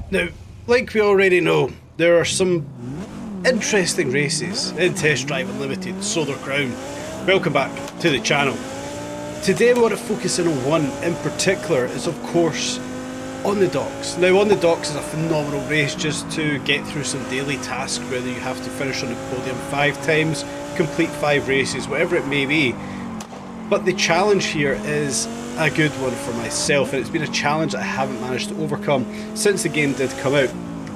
Now, like we already know, there are some interesting races in Test Drive Unlimited Solar Crown. Welcome back to the channel. Today we want to focus in on one in particular, is of course On the Docks. Now On the Docks is a phenomenal race just to get through some daily tasks, whether you have to finish on the podium 5 times, complete 5 races, whatever it may be. But the challenge here is a good one for myself, and it's been a challenge that I haven't managed to overcome since the game did come out,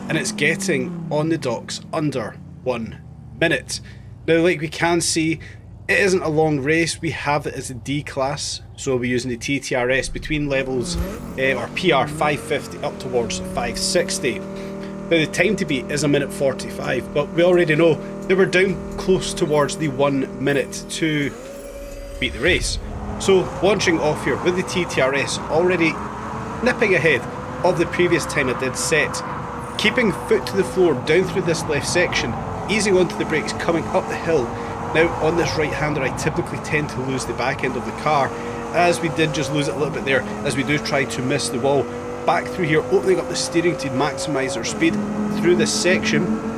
and it's getting On the Docks under 1 minute. Now, like we can see, it isn't a long race. We have it as a D class, so we'll be using the TTRS between levels or PR 550 up towards 560. Now the time to beat is 1:45, but we already know that we're down close towards the 1 minute to beat the race. So launching off here with the TTRS already nipping ahead of the previous time I did set, keeping foot to the floor down through this left section, easing onto the brakes coming up the hill. Now on this right hander I typically tend to lose the back end of the car, as we did just lose it a little bit there as we do try to miss the wall. Back through here, opening up the steering to maximise our speed through this section.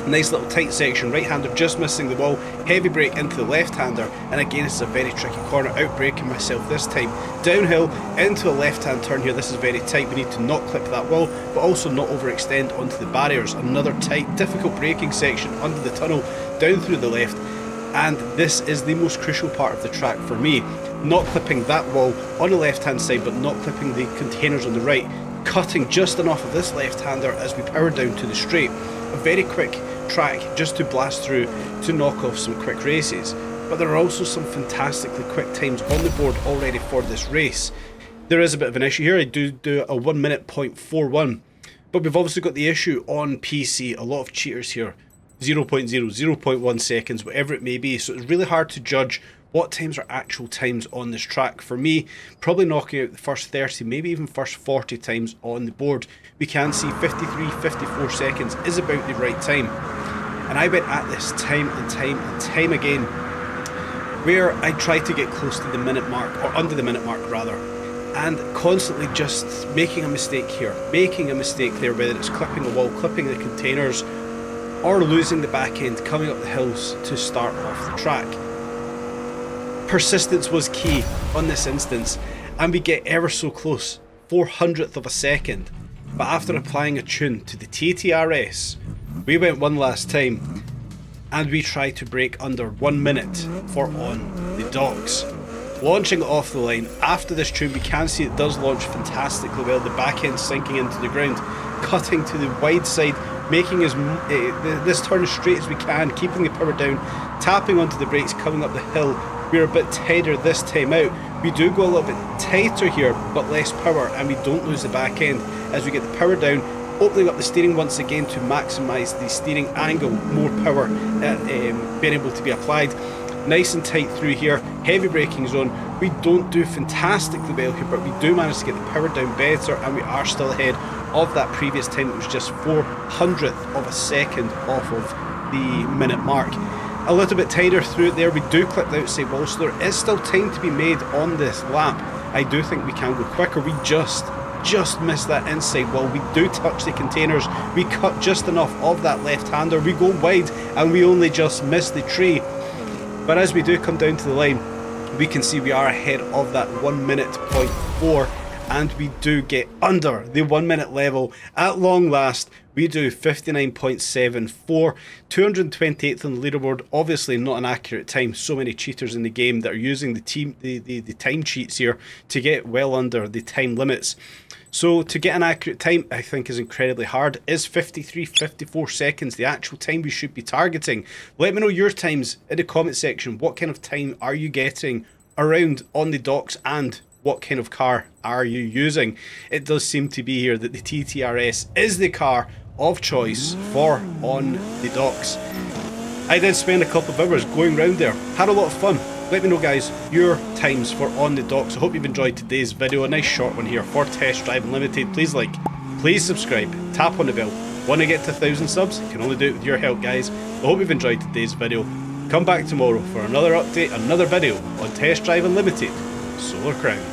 Nice little tight section, right hander just missing the wall, heavy brake into the left hander, and again it's a very tricky corner, out braking myself this time. Downhill into a left hand turn here, this is very tight, we need to not clip that wall but also not overextend onto the barriers. Another tight, difficult braking section under the tunnel, down through the left, and this is the most crucial part of the track for me. Not clipping that wall on the left hand side but not clipping the containers on the right, cutting just enough of this left hander as we power down to the straight. A very quick track just to blast through to knock off some quick races, but there are also some fantastically quick times on the board already for this race. There is a bit of an issue here. I do a 1 minute .41, but we've obviously got the issue on PC, a lot of cheaters here, 0.0, 0.1 seconds, whatever it may be, so it's really hard to judge what times are actual times on this track. For me, probably knocking out the first 30, maybe even first 40 times on the board. We can see 53, 54 seconds is about the right time. And I went at this time and time again, where I tried to get close to the minute mark, or under the minute mark rather, and constantly just making a mistake here, making a mistake there, whether it's clipping a wall, clipping the containers, or losing the back end coming up the hills to start off the track. Persistence was key on this instance, and we get ever so close, 400th of a second, but after applying a tune to the TTRS, we went one last time and we tried to break under 1 minute for On the Docks. Launching off the line, after this tune we can see it does launch fantastically well, the back end sinking into the ground, cutting to the wide side, making this turn as straight as we can, keeping the power down, tapping onto the brakes coming up the hill. We're a bit tighter this time out. We do go a little bit tighter here, but less power, and we don't lose the back end as we get the power down, opening up the steering once again to maximise the steering angle, more power being able to be applied. Nice and tight through here, heavy braking zone. We don't do fantastically well here, but we do manage to get the power down better, and we are still ahead of that previous time. It was just 400th of a second off of the minute mark. A little bit tighter through it there, we do clip the outside wall, so there is still time to be made on this lap. I do think we can go quicker. We just missed that inside wall. We do touch the containers, we cut just enough of that left hander, we go wide and we only just miss the tree. But as we do come down to the line, we can see we are ahead of that 1 minute .4, and we do get under the 1 minute level at long last. We do 59.74, 228th on the leaderboard. Obviously not an accurate time, so many cheaters in the game that are using the time cheats here to get well under the time limits. So to get an accurate time, I think is incredibly hard. Is 53-54 seconds the actual time we should be targeting? Let me know your times in the comment section. What kind of time are you getting around On the Docks, and what kind of car are you using? It does seem to be here that the TTRS is the car of choice for On the Docks. I did spend a couple of hours going around there, had a lot of fun. Let me know guys your times for On the Docks. I hope you've enjoyed today's video, a nice short one here for Test Drive Unlimited. Please like, please subscribe, tap on the bell. Want to get to 1,000 subs? You can only do it with your help guys. I hope you've enjoyed today's video. Come back tomorrow for another update, another video on Test Drive Unlimited Solar Crown.